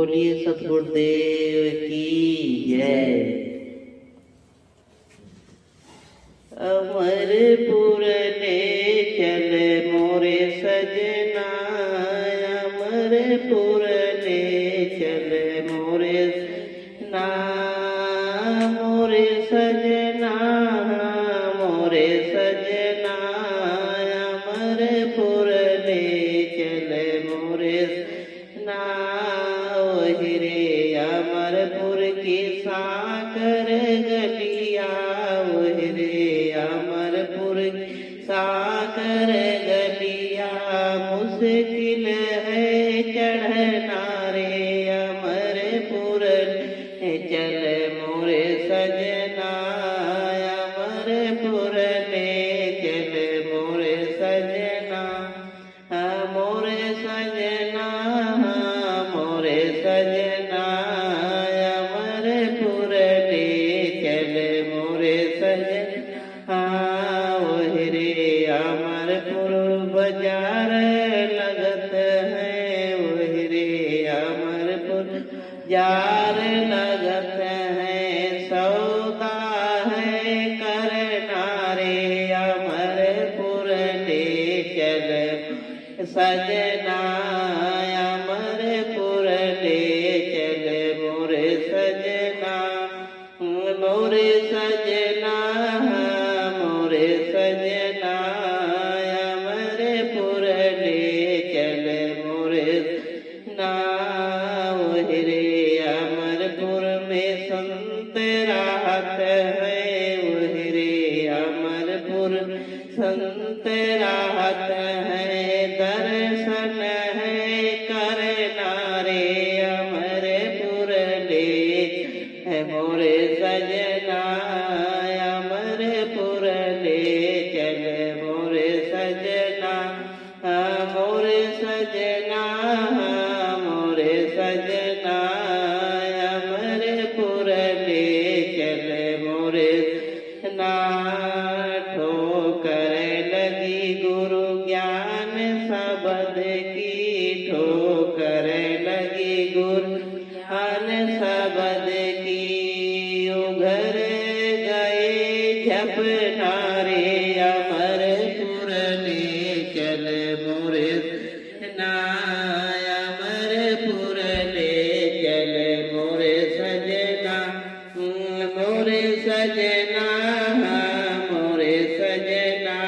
बोलिए सतगुरुदेव की जय। अमरपुर ले चल मोरे सजना, अमरपुर ले चल मोरे ना, मोरे सजना, मोरे सजना, अमरपुर ले चल मोरे ना। वही रे अमरपुर की साकर गलिया, वही रे अमरपुर साकर गलिया, मुश्किल है चढ़ना रे अमरपुर चल मोरे सजना, अमरपुर ले चल मोरे सजना, मोरे सजना, मोरे सजना, अमरपुर ले चल मोरे सजना। वही रे अमरपुर बाजार लगत है, वही रे अमरपुर जार लगत है, सौदा है करना रे अमरपुर ले चल सजना, अमरपुर ले चल मोरे सजना, मोरे सजना, मोरे सजना, अमरपुर ले चल मोरे ना। वही रे अमरपुर में संत राहत है, वही रे अमरपुर संत राहत है, दर्शन है करना रे अमरपुर ले मोरे सजना, अमरपुर ले चल मोरे सजना, मोरे सजना, मोरे सजना, अमरपुर ले चल मोरे ना। ठोकर लगी गुरु ज्ञान शब्द की, ठोकर लगी गुरु ज्ञान शब्द की, उघर गए झपना रे अमरपुर ले चल मोरे ना, अमरपुर ले चल मोरे सजना, मोरे सजना, मोरे सजना,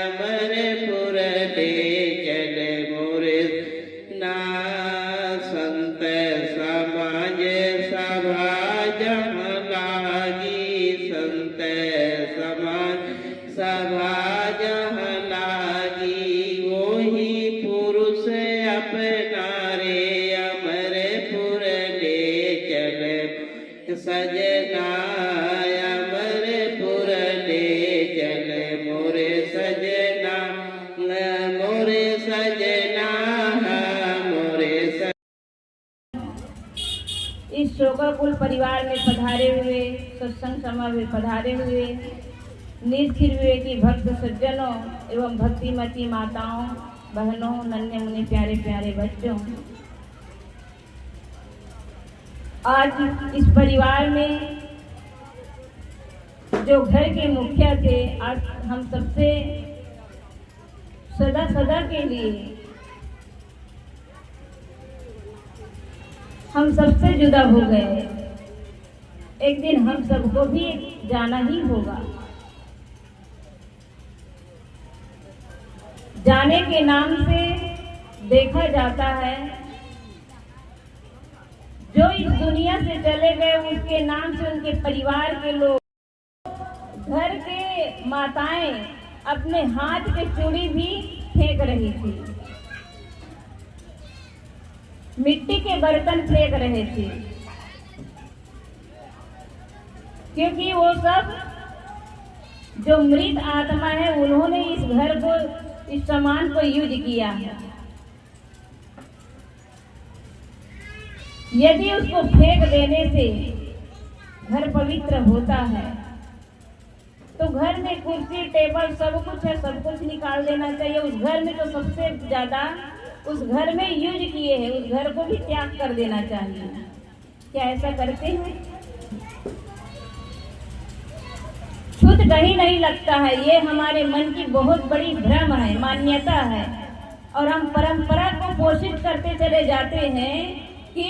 अमरपुर ले चल मोरे ना। संत समाज सभा जहाँ लागी, संत समाज सभा जहाँ लागी, वही पुरुष अपना रे अमरपुर ले चल सजना, अमरपुर ले चल मोरे सजना, मोरे सजना, मोरे सजना। इस शोकाकुल परिवार में पधारे हुए, सत्संग सभा में पधारे हुए निष्ठिर विवेकी भक्त सज्जनों एवं भक्तिमती माताओं, बहनों, नन्हे मुन्ने प्यारे प्यारे बच्चों, आज इस परिवार में जो घर के मुखिया थे, आज हम सबसे सदा सदा के लिए हम सबसे जुदा हो गए। एक दिन हम सबको भी जाना ही होगा। जाने के नाम से देखा जाता है, जो इस दुनिया से चले गए उसके नाम से उनके परिवार के लोग, घर के माताएं अपने हाथ के चूड़ी भी फेंक रही थी, मिट्टी के बर्तन फेंक रहे थे, क्योंकि वो सब जो मृत आत्मा है उन्होंने इस घर को, इस सामान को यूज किया है। यदि उसको फेंक देने से घर पवित्र होता है तो घर में कुर्सी टेबल सब कुछ है, सब कुछ निकाल देना चाहिए। उस घर में तो सबसे ज्यादा उस घर में यूज किए हैं, उस घर को भी त्याग कर देना चाहिए। क्या ऐसा करते हैं? शुद्ध कहीं नहीं लगता है। ये हमारे मन की बहुत बड़ी भ्रम है, मान्यता है, और हम परंपरा को पोषित करते चले जाते हैं कि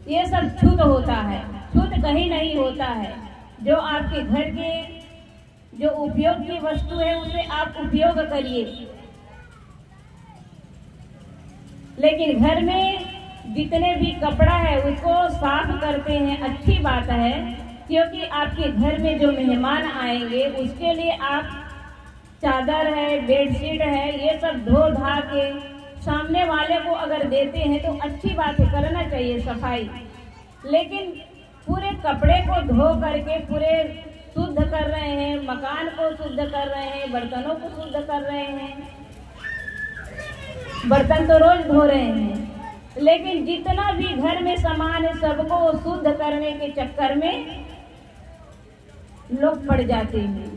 ये सब शुद्ध होता है। शुद्ध कहीं नहीं होता है। जो आपके घर के जो उपयोग की वस्तु है उसे आप उपयोग करिए, लेकिन घर में जितने भी कपड़ा है उसको साफ करते हैं, अच्छी बात है, क्योंकि आपके घर में जो मेहमान आएंगे उसके लिए आप चादर है, बेडशीट है, ये सब धो धा के सामने वाले को अगर देते हैं तो अच्छी बात है, करना चाहिए सफाई। लेकिन पूरे कपड़े को धो करके पूरे शुद्ध कर रहे हैं, मकान को शुद्ध कर रहे हैं, बर्तनों को शुद्ध कर रहे हैं। बर्तन तो रोज धो रहे हैं, लेकिन जितना भी घर में सामान है सबको शुद्ध करने के चक्कर में लोग पड़ जाते हैं।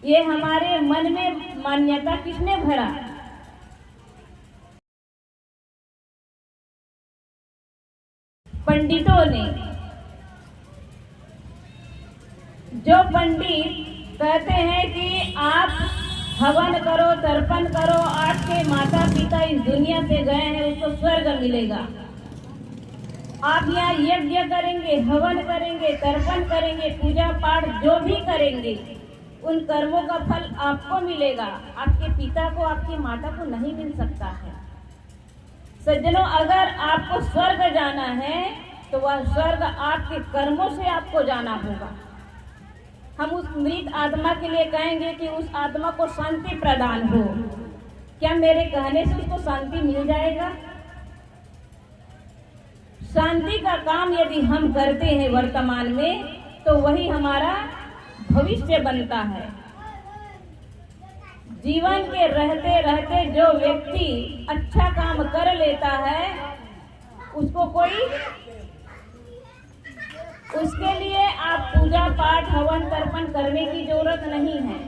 ये हमारे मन में मान्यता किसने भरा? पंडितों ने। जो पंडित कहते हैं कि आप हवन करो, तर्पण करो, आपके माता पिता इस दुनिया से गए हैं उसको स्वर्ग मिलेगा। आप यहाँ यज्ञ करेंगे, हवन करेंगे, तर्पण करेंगे, पूजा पाठ जो भी करेंगे, उन कर्मों का फल आपको मिलेगा। आपके पिता को, आपकी माता को नहीं मिल सकता है। सज्जनों, अगर आपको स्वर्ग जाना है तो वह स्वर्ग आपके कर्मों से आपको जाना होगा। हम उस मृत आत्मा के लिए कहेंगे कि उस आत्मा को शांति प्रदान हो। क्या मेरे कहने से उसको शांति मिल जाएगा? शांति का काम यदि हम करते हैं वर्तमान में तो वही हमारा भविष्य बनता है। जीवन के रहते रहते जो व्यक्ति अच्छा काम कर लेता है उसको उसके लिए आप पूजा पाठ हवन तर्पण करने की जरूरत नहीं है।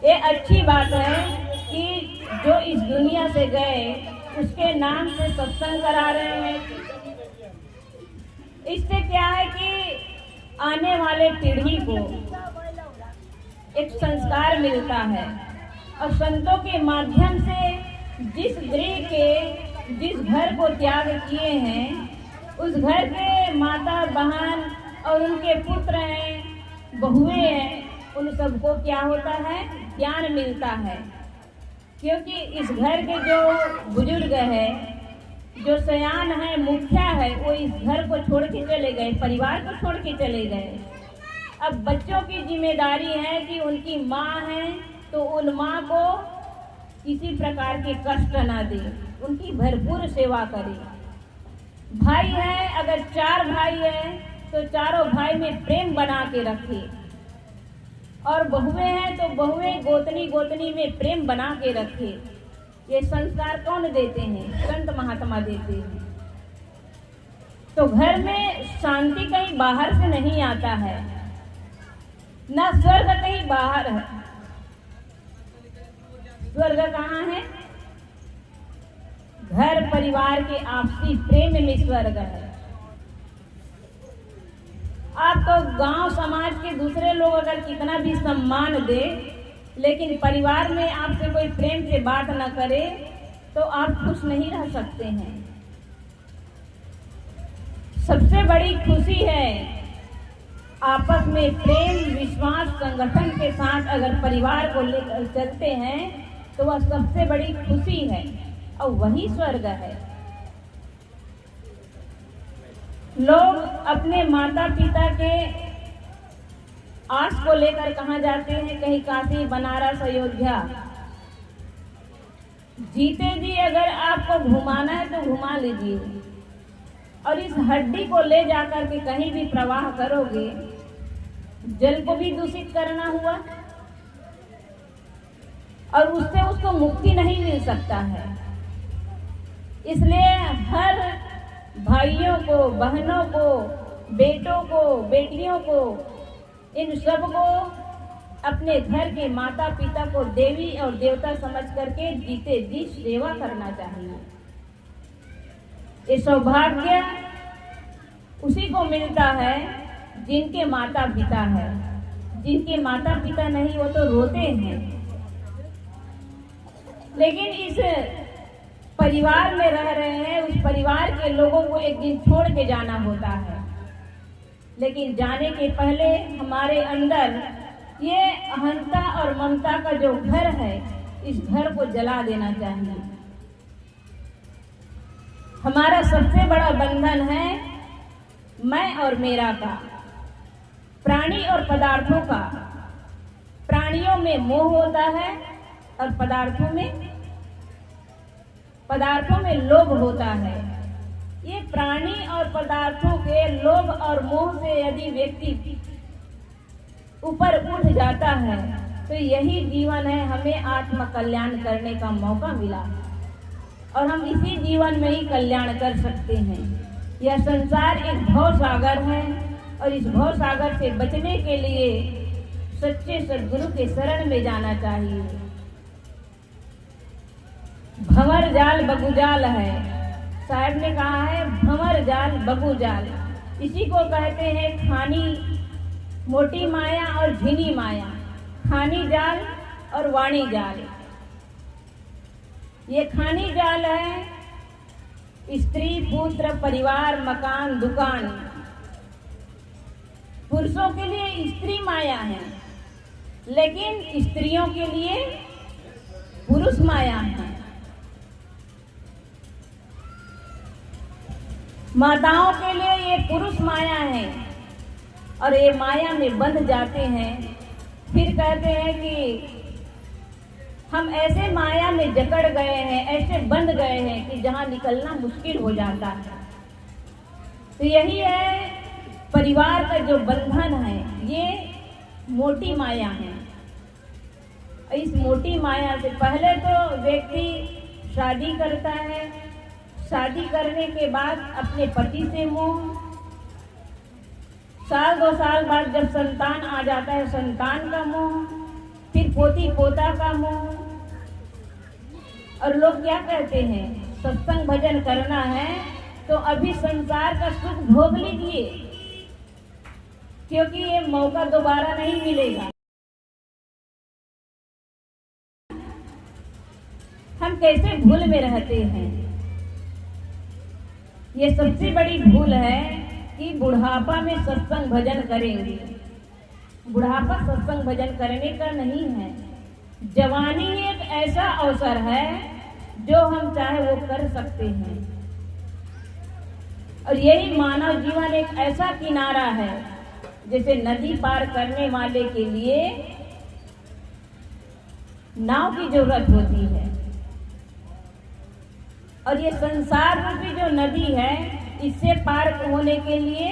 ये अच्छी बात है कि जो इस दुनिया से गए उसके नाम से सत्संग करा रहे हैं। इससे क्या है कि आने वाले पीढ़ी को एक संस्कार मिलता है, और संतों के माध्यम से जिस गृह के जिस घर को त्याग किए हैं उस घर के माता बहन और उनके पुत्र हैं, बहुएं हैं, उन सबको क्या होता है? ज्ञान मिलता है। क्योंकि इस घर के जो बुजुर्ग है, जो सयान है, मुखिया है, वो इस घर को छोड़ के चले गए, परिवार को छोड़ के चले गए। अब बच्चों की जिम्मेदारी है कि उनकी माँ है तो उन माँ को किसी प्रकार के कष्ट ना दे, उनकी भरपूर सेवा करे। भाई है, अगर 4 भाई है तो चारों भाई में प्रेम बना के रखे, और बहुएं हैं तो बहुएं गोतनी गोतनी में प्रेम बना के रखे। ये संस्कार कौन देते हैं? संत महात्मा देते हैं। तो घर में शांति कहीं बाहर से नहीं आता है, ना स्वर्ग कहीं बाहर है। स्वर्ग कहाँ है? घर परिवार के आपसी प्रेम में स्वर्ग है। आपको गांव समाज के दूसरे लोग अगर कितना भी सम्मान दे, लेकिन परिवार में आपसे कोई प्रेम से बात न करे तो आप खुश नहीं रह सकते हैं। सबसे बड़ी खुशी है आपस में प्रेम विश्वास संगठन के साथ अगर परिवार को लेकर चलते हैं तो वह सबसे बड़ी खुशी है, और वही स्वर्ग है। लोग अपने माता पिता के आस को लेकर कहाँ जाते हैं? कहीं काशी, बनारस, अयोध्या। जीते जी अगर आपको घुमाना है तो घुमा लीजिए, और इस हड्डी को ले जाकर के कहीं भी प्रवाह करोगे, जल को भी दूषित करना हुआ, और उससे उसको मुक्ति नहीं मिल सकता है। इसलिए हर भाइयों को, बहनों को, बेटों को, बेटियों को, इन सब को अपने घर के माता पिता को देवी और देवता समझ करके जीते जी सेवा करना चाहिए। ये सौभाग्य उसी को मिलता है जिनके माता पिता है। जिनके माता पिता नहीं वो तो रोते हैं। लेकिन इस परिवार में रह रहे हैं, उस परिवार के लोगों को एक दिन छोड़ के जाना होता है। लेकिन जाने के पहले हमारे अंदर ये अहंता और ममता का जो घर है, इस घर को जला देना चाहिए। हमारा सबसे बड़ा बंधन है मैं और मेरा का, प्राणी और पदार्थों का। प्राणियों में मोह होता है और पदार्थों में लोभ होता है। ये प्राणी और पदार्थों के लोभ और मोह से यदि व्यक्ति ऊपर उठ जाता है तो यही जीवन है। हमें आत्म कल्याण करने का मौका मिला और हम इसी जीवन में ही कल्याण कर सकते हैं। यह संसार एक भव सागर है और इस भव सागर से बचने के लिए सच्चे सद्गुरु के शरण में जाना चाहिए। भंवर जाल बगुजाल है, साहब ने कहा है भंवर जाल बगुजाल। इसी को कहते हैं खानी मोटी माया और झिनी माया, खानी जाल और वाणी जाल। ये खानी जाल है स्त्री पुत्र परिवार मकान दुकान। पुरुषों के लिए स्त्री माया है, लेकिन स्त्रियों के लिए पुरुष माया है। माताओं के लिए ये पुरुष माया है और ये माया में बंध जाते हैं। फिर कहते हैं कि हम ऐसे माया में जकड़ गए हैं, ऐसे बंध गए हैं कि जहां निकलना मुश्किल हो जाता है। तो यही है परिवार का जो बंधन है, ये मोटी माया है। इस मोटी माया से पहले तो व्यक्ति शादी करता है, शादी करने के बाद अपने पति से मोह, साल 2 साल बाद जब संतान आ जाता है संतान का मोह, फिर पोती पोता का मोह। और लोग क्या कहते हैं, सत्संग भजन करना है तो अभी संसार का सुख भोग लीजिए, क्योंकि ये मौका दोबारा नहीं मिलेगा। हम कैसे भूल में रहते हैं। ये सबसे बड़ी भूल है कि बुढ़ापा में सत्संग भजन करेंगे। बुढ़ापा सत्संग भजन करने का नहीं है। जवानी एक ऐसा अवसर है जो हम चाहे वो कर सकते हैं। और यही मानव जीवन एक ऐसा किनारा है जैसे नदी पार करने वाले के लिए नाव की जरूरत होती है। और ये संसार रूपी जो नदी है, इससे पार होने के लिए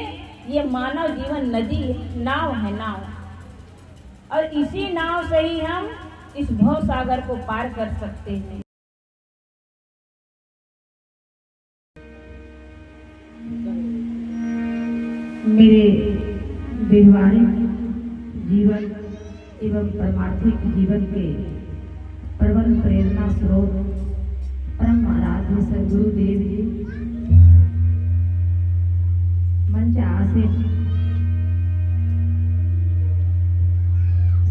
ये मानव जीवन नदी नाव है, नाव। और इसी नाव से ही हम इस भव सागर को पार कर सकते हैं। मेरे व्यवहारिक जीवन एवं परमार्थिक जीवन के प्रबल प्रेरणा स्रोत परम आराध्य सद्गुरुदेव जी मंच आसीन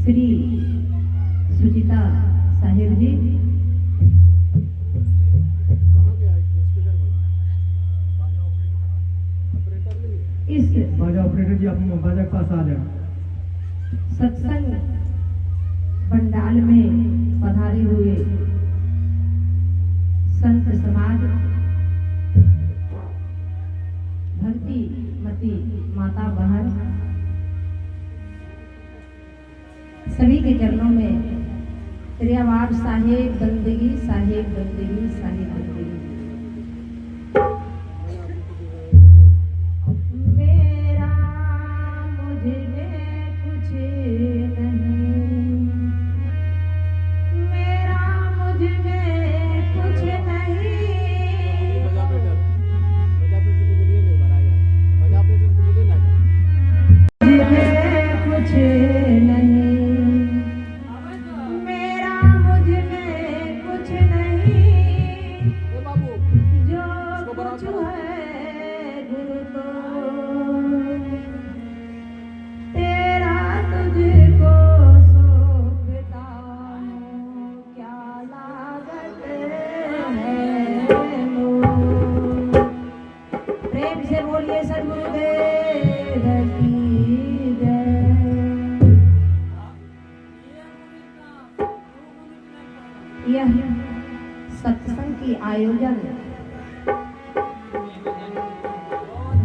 श्री सुचिता साहिब जी, इस बाजा ऑपरेटर जी, आप बाजा के पास आ जाए। सत्संग पंडाल में पधारे हुए संत समाज, भक्ति मती माता बहन, सभी के चरणों में त्रियावार साहेब बंदगी, साहेब बंदगी, साहेब बंदगी। मेरा मुझ में कुछ नहीं, मेरा मुझ में कुछ नहीं, मुझ में कुछ नहीं,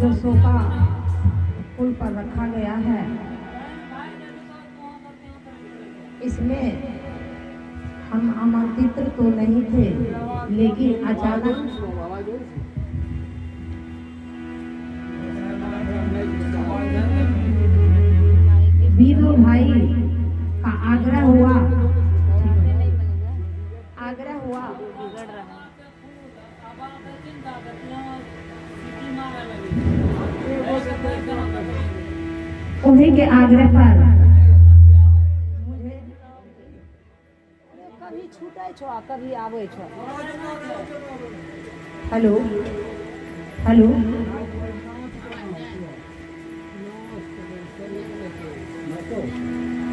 जो सोफा पुल पर रखा गया है, इसमें हम आमंत्रित तो नहीं थे, लेकिन अचानक वीरू भाई का आग्रह हुआ उन्हीं के आग्रह पर कभी छूटे छो कभी आवे छो। हेलो हेलो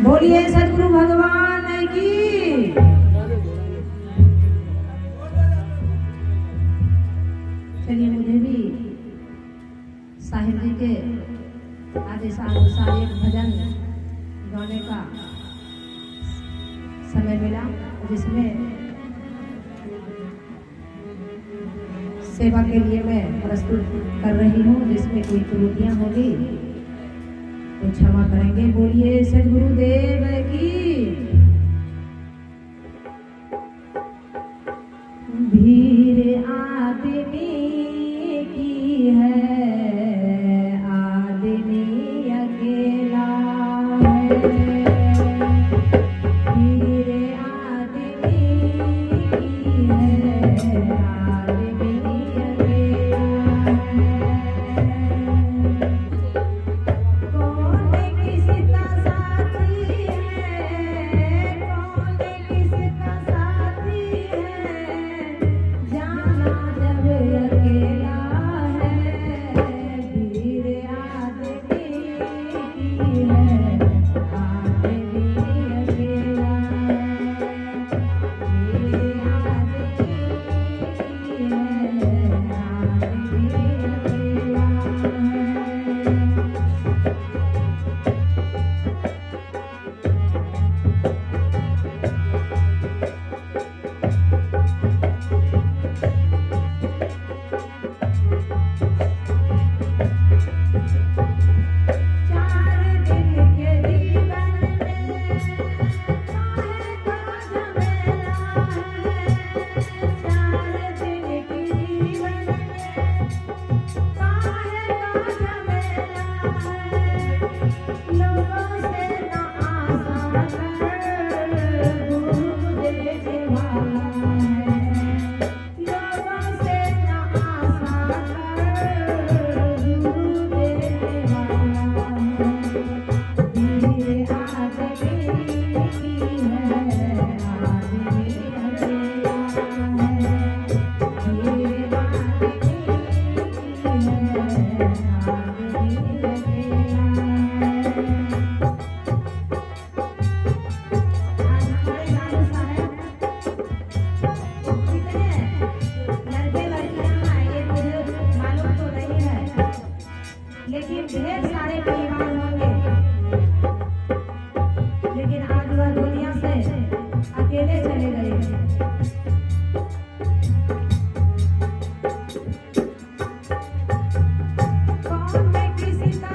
बोलिए सदगुरु भगवान की। चलिए मुझे भी साहिब जी के आदेशानुसार एक भजन गाने का समय मिला, जिसमें सेवा के लिए मैं प्रस्तुत कर रही हूँ। जिसमें कोई त्रुटियां होगी तो क्षमा करेंगे। बोलिए सदगुरुदेव की। भीड़ आदमी की है, आदमी अकेला है। भीड़ आदमी की है, आदमी अकेला है। कौन किसका साथी है, कौन किसका साथी है, जाना जब अकेला है। भीड़ आदमी की है, आदमी अकेला है। भीड़ आदमी की है, आदमी अकेला है। चार दिन के जीवन में काहे का झमेला है। चार दिन के जीवन में काहे का झमेला है। लोगों से न आशा कर गुरु देने वाला है। लोगों से न आशा कर गुरु देने वाला है। भीड़ आदमी की है, आदमी अकेला है। भीड़ आदमी की है, आदमी अकेला है। आज हमारे लालू साहब कितने लड़के लड़कियां हैं ये मुझे मालूम तो नहीं है, लेकिन ढेर सारे परिवार होंगे। लेकिन आज वह दुनिया से अकेले चले गए। कौन है किसी का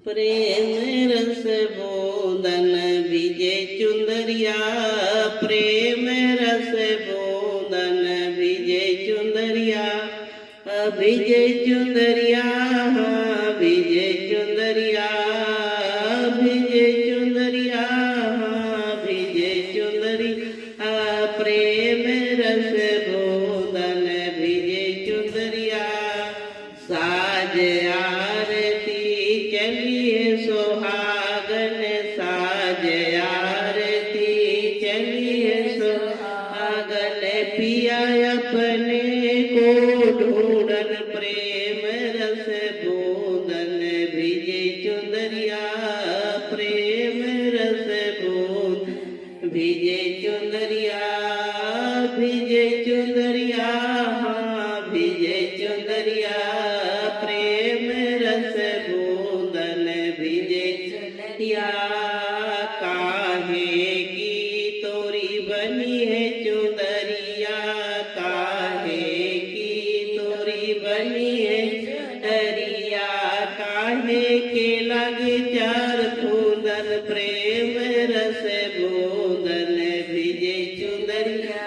प्रेम रस बोंदन विजय चुंदरिया, प्रेम रस बोंदन विजय चुंदरिया, विजय चुंदरिया, विजय चुंदरिया, विजय चुंदरिया, विजय चुंदरिया, प्रेम रस बोंदन विजय चुंदरिया। साज आरती चलिए सुहागन, साज आरती चलिए सुहागन, पिया अपने को ढूंढन, प्रेम रस बोंदन विजय चुंदरिया, प्रेम रस बोंद विजय चुंदरिया, विजय चुंदरिया, विजय चुंदरिया, प्रेम रस बोंदन विजय चुंदरिया। काहे की तोरी बनी है चुंदरिया, काहे की तोरी बनी है चुंदरिया, काहे के लगे चार फूंदन, प्रेम रस बोंदन विजय चुंदरिया,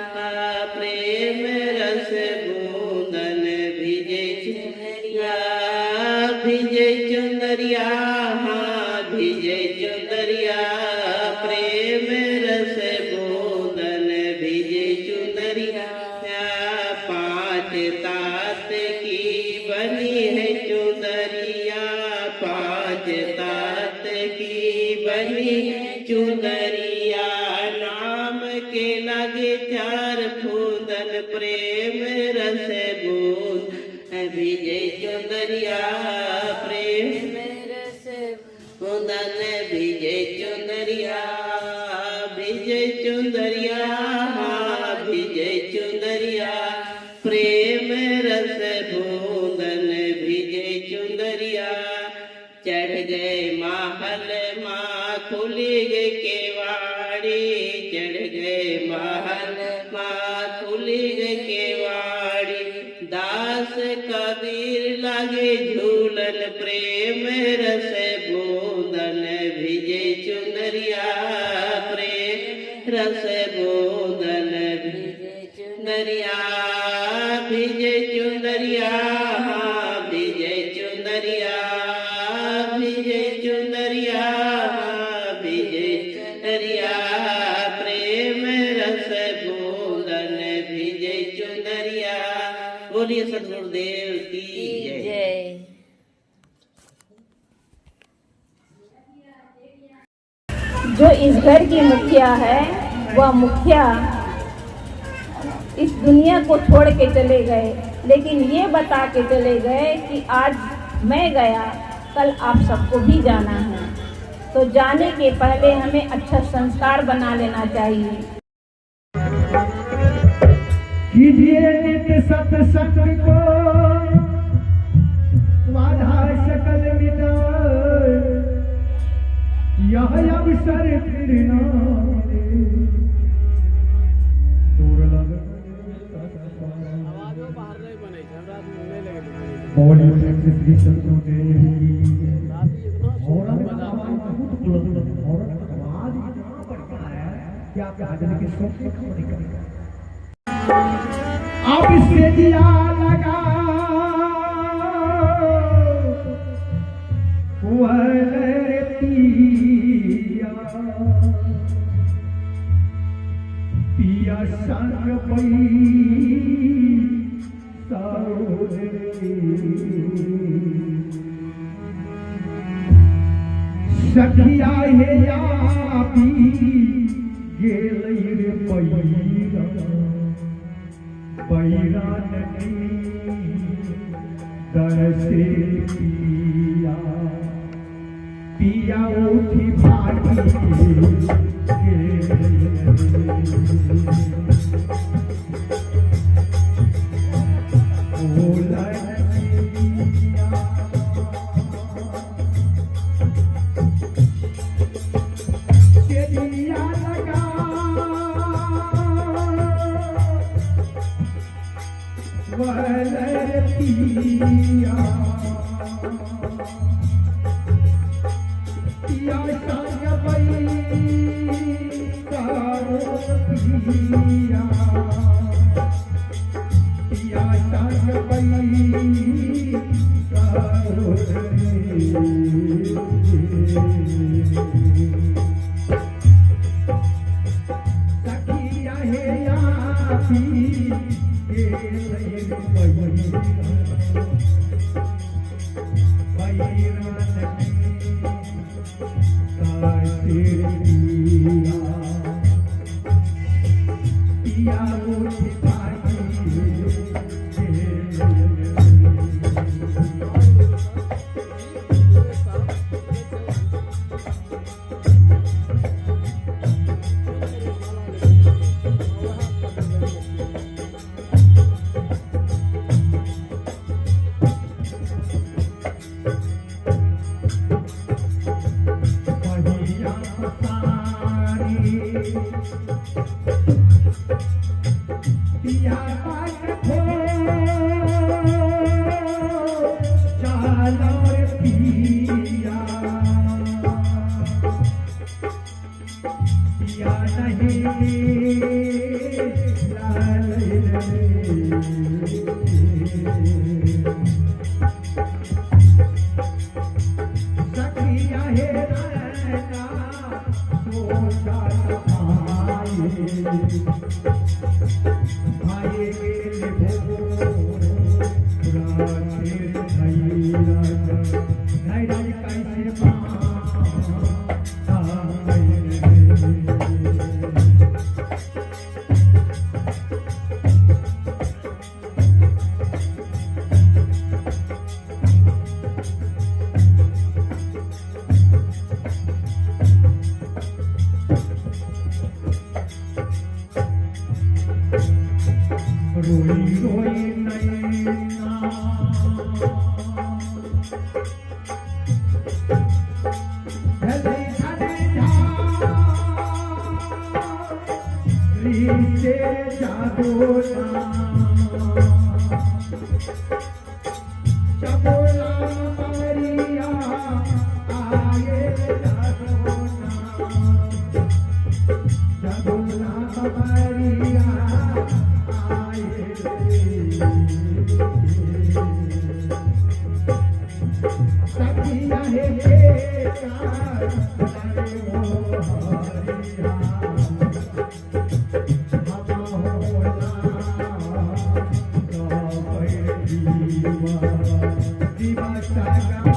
प्रेम रस बोंदन विजय चुंदरिया, विजय चुंदरिया, विजय चुंदरिया, प्रेम रस बोंदन विजय चुंदरिया। पाँच तात की बनी है चुंदरिया, पाँच तात की बनी चुंदरिया, नाम के लगे चार फूंदन, प्रेम रस बोंद विजय चुंदरिया, प्रेम रस बोंदन विजय चुंदरिया। चुंदरिया भिजे चुंदरिया भिजे चुंदरिया प्रेम रस बूंदन भिजे चुंदरिया चढ़ गए महल माँ खुली गई केवाड़ी चढ़ गए महल माँ खुली गई केवाड़ी दास कबीर लगे झूलन प्रेम रस बूंदन भिजे चुंदरिया प्रेम रस बूंदन भिजे चुंदरिया भिजे चुंदरिया भिजे चुंदरिया भिजे चुंदरिया भिजे चुंदरिया प्रेम रस बूंदन भिजे चुंदरिया। बोलिए सदगुरुदेव की जय। जो इस घर की मुखिया है वह मुखिया इस दुनिया को छोड़ के चले गए, लेकिन ये बता के चले गए कि आज मैं गया कल आप सबको भी जाना है। तो जाने के पहले हमें अच्छा संस्कार बना लेना चाहिए। कीजिए नित्य सत्संग को बाधा सकल मिटाए, यह अवसर फिर न मिले। दूर लग बोली श्री सतगुरुदेव की औरत आवाज इतना बढ़िया है कि आप आदमी के सोच में खबर नहीं करेंगे। अब से दिया लगा पिया पिया संग पई सखिया हे आपी गेलई रे पैरा पैरा नहीं दरसे पिया पिया उठी भागी रोई रोई नैना ढले ढले ढाली से जादोना चबोला मरिया आए जादोना चबोला मरिया आए सखिया हे कार अरे ओ हरिया बाबा होला तो भाई दीवा दीवा सागा